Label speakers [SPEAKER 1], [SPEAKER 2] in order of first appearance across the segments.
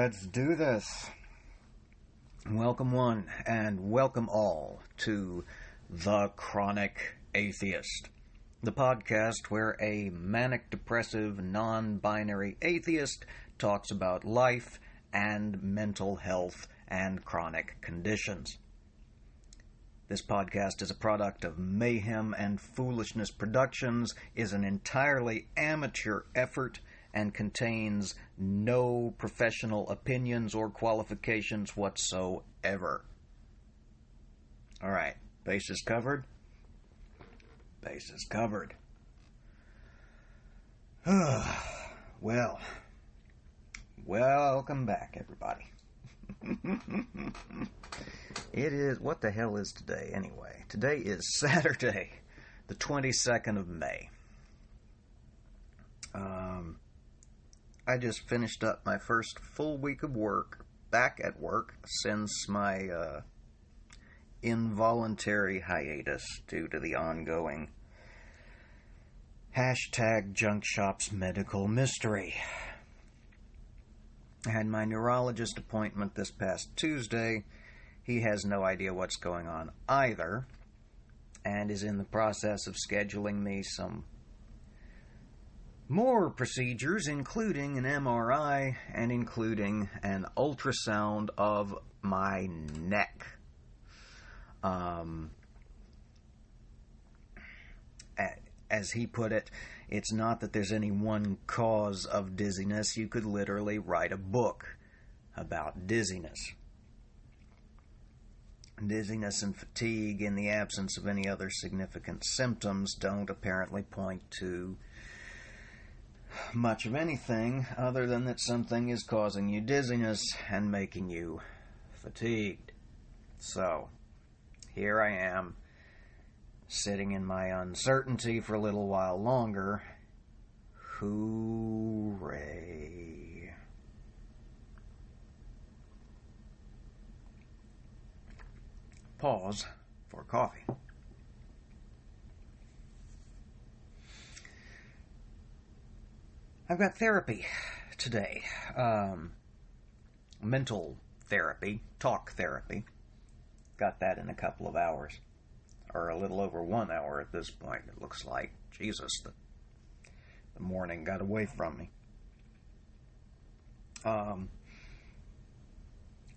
[SPEAKER 1] Let's do this. Welcome one and welcome all to The Chronic Atheist, the podcast where a manic depressive non-binary atheist talks about life and mental health and chronic conditions. This podcast is a product of Mayhem and Foolishness Productions, is an entirely amateur effort, and contains no professional opinions or qualifications whatsoever. Alright, bases covered? Bases covered. Well, welcome back, everybody. It is, what the hell is today anyway? Today is Saturday, the 22nd of May. I just finished up my first full week of work, back at work, since my involuntary hiatus due to the ongoing #JunkShopsMedicalMystery. I had my neurologist appointment this past Tuesday. He has no idea what's going on either, and is in the process of scheduling me some more procedures, including an MRI and including an ultrasound of my neck. As he put it, it's not that there's any one cause of dizziness. You could literally write a book about dizziness. Dizziness and fatigue in the absence of any other significant symptoms don't apparently point to much of anything other than that something is causing you dizziness and making you fatigued. So, here I am, sitting in my uncertainty for a little while longer. Hooray. Pause for coffee. I've got therapy today. Mental therapy, talk therapy. Got that in a couple of hours. Or a little over 1 hour at this point, it looks like. Jesus, the morning got away from me.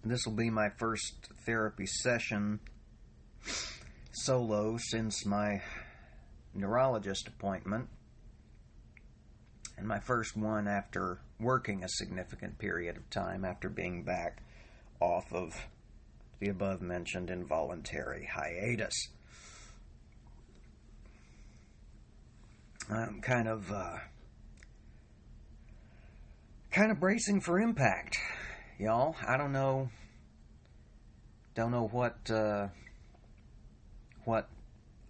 [SPEAKER 1] This will be my first therapy session solo since my neurologist appointment. And my first one after working a significant period of time after being back off of the above-mentioned involuntary hiatus. I'm kind of bracing for impact, y'all. I don't know what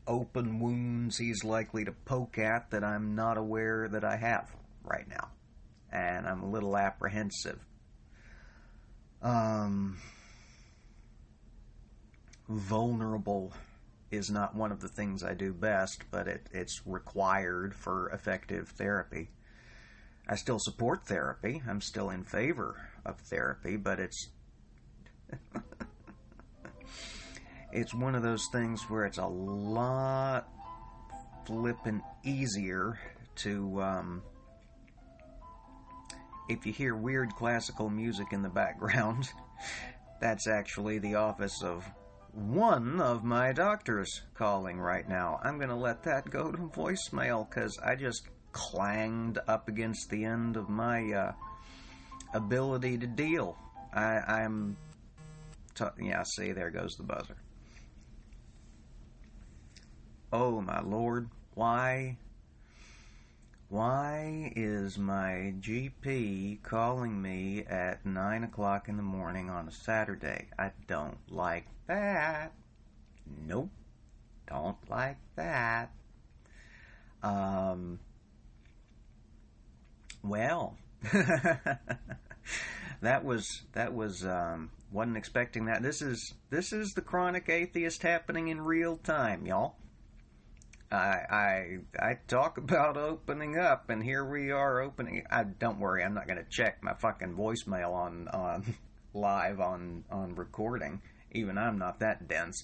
[SPEAKER 1] open wounds he's likely to poke at that I'm not aware that I have right now. And I'm a little apprehensive. Vulnerable is not one of the things I do best, but it's required for effective therapy. I still support therapy. I'm still in favor of therapy, but it's it's one of those things where it's a lot flippin' easier to, if you hear weird classical music in the background, that's actually the office of one of my doctors calling right now. I'm going to let that go to voicemail because I just clanged up against the end of my ability to deal. Yeah, see, there goes the buzzer. Oh, my Lord, why is my GP calling me at 9 o'clock in the morning on a Saturday? I don't like that. Nope, don't like that. Well, that was wasn't expecting that. This is the Chronic Atheist happening in real time, y'all. I talk about opening up, and here we are opening. Don't worry, I'm not going to check my fucking voicemail on live on recording. Even I'm not that dense.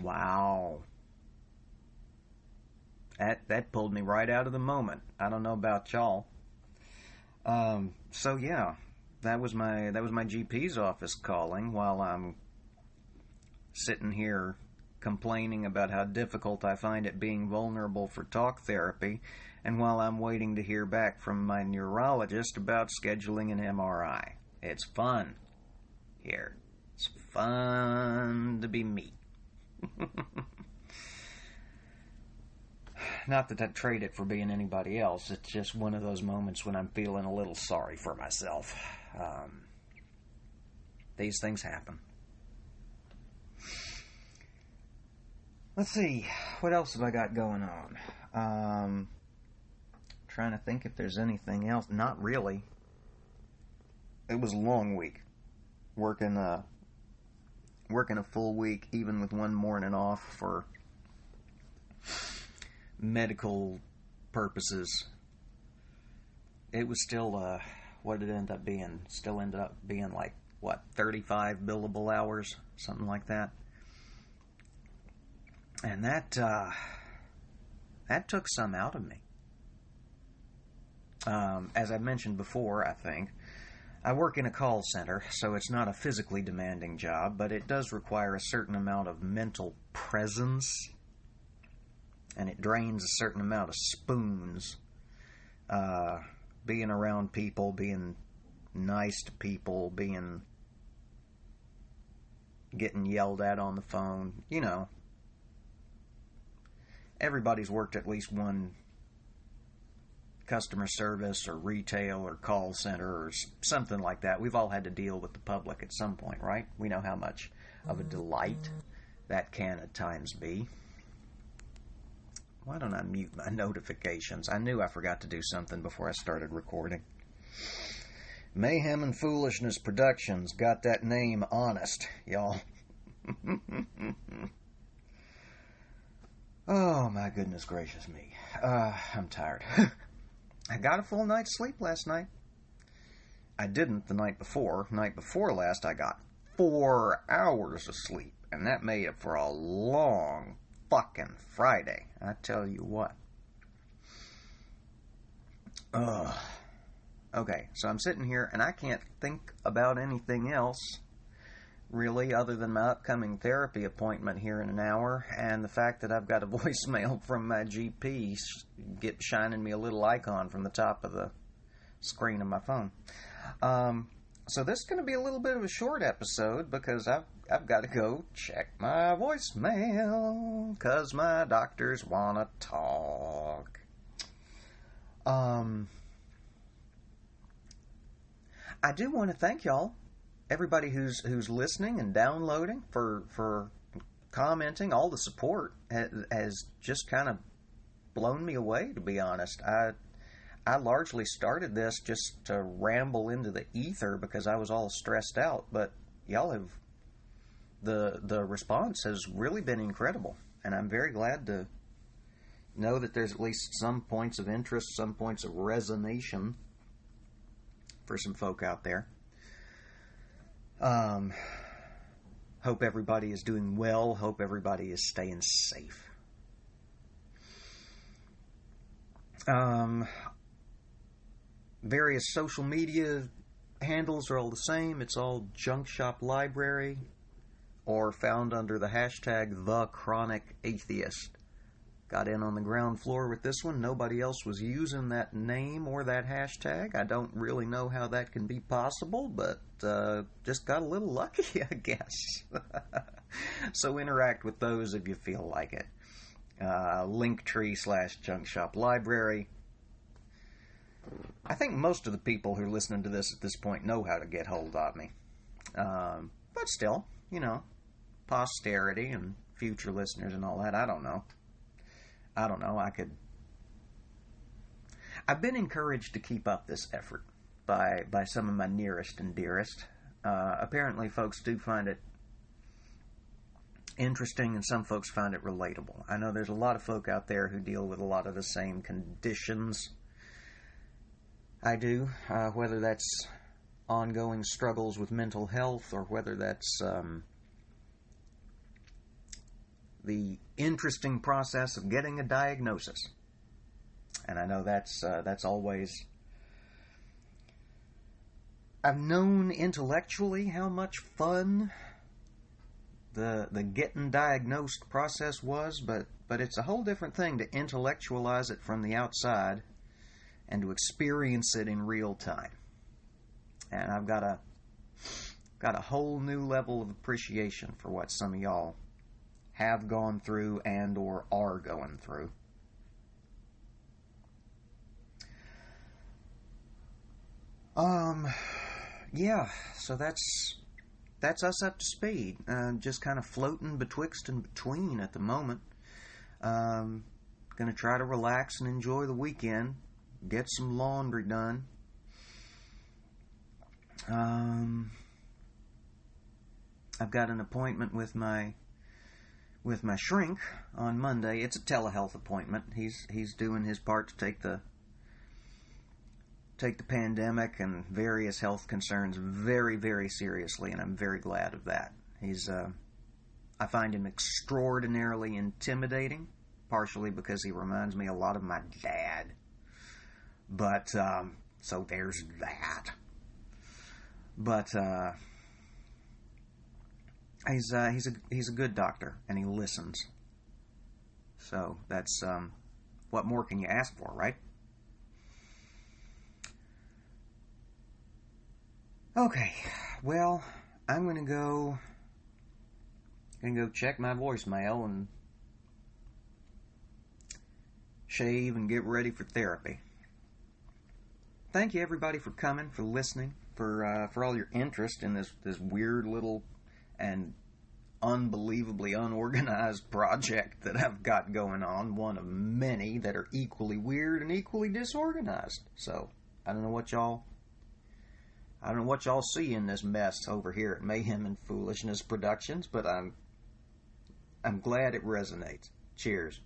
[SPEAKER 1] Wow. That pulled me right out of the moment. I don't know about y'all. So yeah, that was my GP's office calling while I'm sitting here complaining about how difficult I find it being vulnerable for talk therapy, and while I'm waiting to hear back from my neurologist about scheduling an MRI. It's fun here. It's fun to be me. Not that I'd trade it for being anybody else. It's just one of those moments when I'm feeling a little sorry for myself. These things happen. Let's see. What else have I got going on? Trying to think if there's anything else. Not really. It was a long week. Working a full week, even with one morning off for medical purposes. It was still, what did it end up being? Still ended up being like, 35 billable hours? Something like that. And that took some out of me. As I mentioned before, I think, I work in a call center, so it's not a physically demanding job, but it does require a certain amount of mental presence, and it drains a certain amount of spoons. Being around people, being nice to people, getting yelled at on the phone, everybody's worked at least one customer service or retail or call center or something like that. We've all had to deal with the public at some point, right? We know how much of a delight that can at times be. Why don't I mute my notifications? I knew I forgot to do something before I started recording. Mayhem and Foolishness Productions got that name honest, y'all. Oh, my goodness gracious me. I'm tired. I got a full night's sleep last night. I didn't the night before. Night before last, I got 4 hours of sleep. And that made it for a long fucking Friday. I tell you what. Okay, so I'm sitting here and I can't think about anything else really, other than my upcoming therapy appointment here in an hour, and the fact that I've got a voicemail from my GP shining me a little icon from the top of the screen of my phone. So this is going to be a little bit of a short episode because I've got to go check my voicemail because my doctors want to talk. I do want to thank y'all. Everybody who's listening and downloading, for commenting, all the support has just kind of blown me away, to be honest. I largely started this just to ramble into the ether because I was all stressed out, but y'all have, the response has really been incredible, and I'm very glad to know that there's at least some points of interest, some points of resonation for some folk out there. Hope everybody is doing well. Hope everybody is staying safe. Various social media handles are all the same. It's all Junk Shop Library, or found under the hashtag #TheChronicAtheist. Got in on the ground floor with this one. Nobody else was using that name or that hashtag. I don't really know how that can be possible, but just got a little lucky, I guess. So interact with those if you feel like it. Linktree/Junk Shop Library. I think most of the people who are listening to this at this point know how to get hold of me. But still, posterity and future listeners and all that, I don't know. I've been encouraged to keep up this effort by some of my nearest and dearest. Apparently folks do find it interesting, and some folks find it relatable. I know there's a lot of folk out there who deal with a lot of the same conditions I do, whether that's ongoing struggles with mental health or whether that's the interesting process of getting a diagnosis. And I know that's always... I've known intellectually how much fun the getting diagnosed process was, but it's a whole different thing to intellectualize it from the outside and to experience it in real time. And I've got a whole new level of appreciation for what some of y'all have gone through and or are going through. Yeah, so that's us up to speed. Just kind of floating betwixt and between at the moment. Gonna try to relax and enjoy the weekend. Get some laundry done. I've got an appointment with my shrink on Monday. It's a telehealth appointment. He's doing his part to take the pandemic and various health concerns very, very seriously, and I'm very glad of that. I find him extraordinarily intimidating, partially because he reminds me a lot of my dad. But, so there's that. But, he's a good doctor, and he listens. So that's, what more can you ask for, right? Okay, well, I'm gonna go check my voicemail and shave and get ready for therapy. Thank you, everybody, for coming, for listening, for all your interest in this weird little and unbelievably unorganized project that I've got going on. One of many that are equally weird and equally disorganized. So I don't know what y'all see in this mess over here at Mayhem and Foolishness Productions, but I'm glad it resonates. Cheers.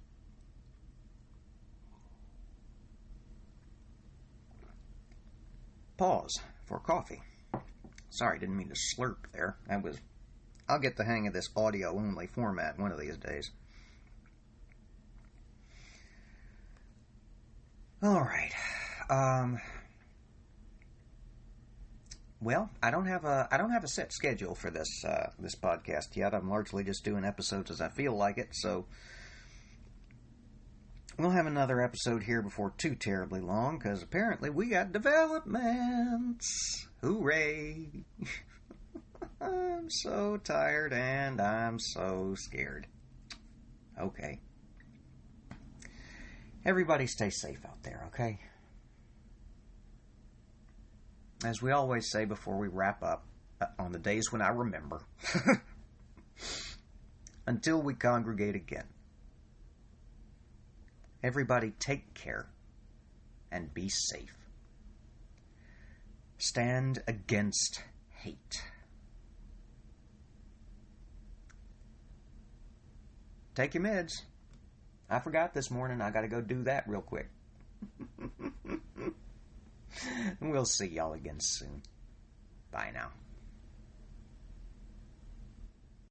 [SPEAKER 1] Pause for coffee. Sorry, didn't mean to slurp there. I'll get the hang of this audio-only format one of these days. All right. Well, I don't have a set schedule for this podcast yet. I'm largely just doing episodes as I feel like it, so we'll have another episode here before too terribly long, because apparently we got developments. Hooray! I'm so tired and I'm so scared. Okay. Everybody stay safe out there, okay? As we always say before we wrap up, on the days when I remember, until we congregate again, everybody take care and be safe. Stand against hate. Take your meds. I forgot this morning. I got to go do that real quick. We'll see y'all again soon. Bye now.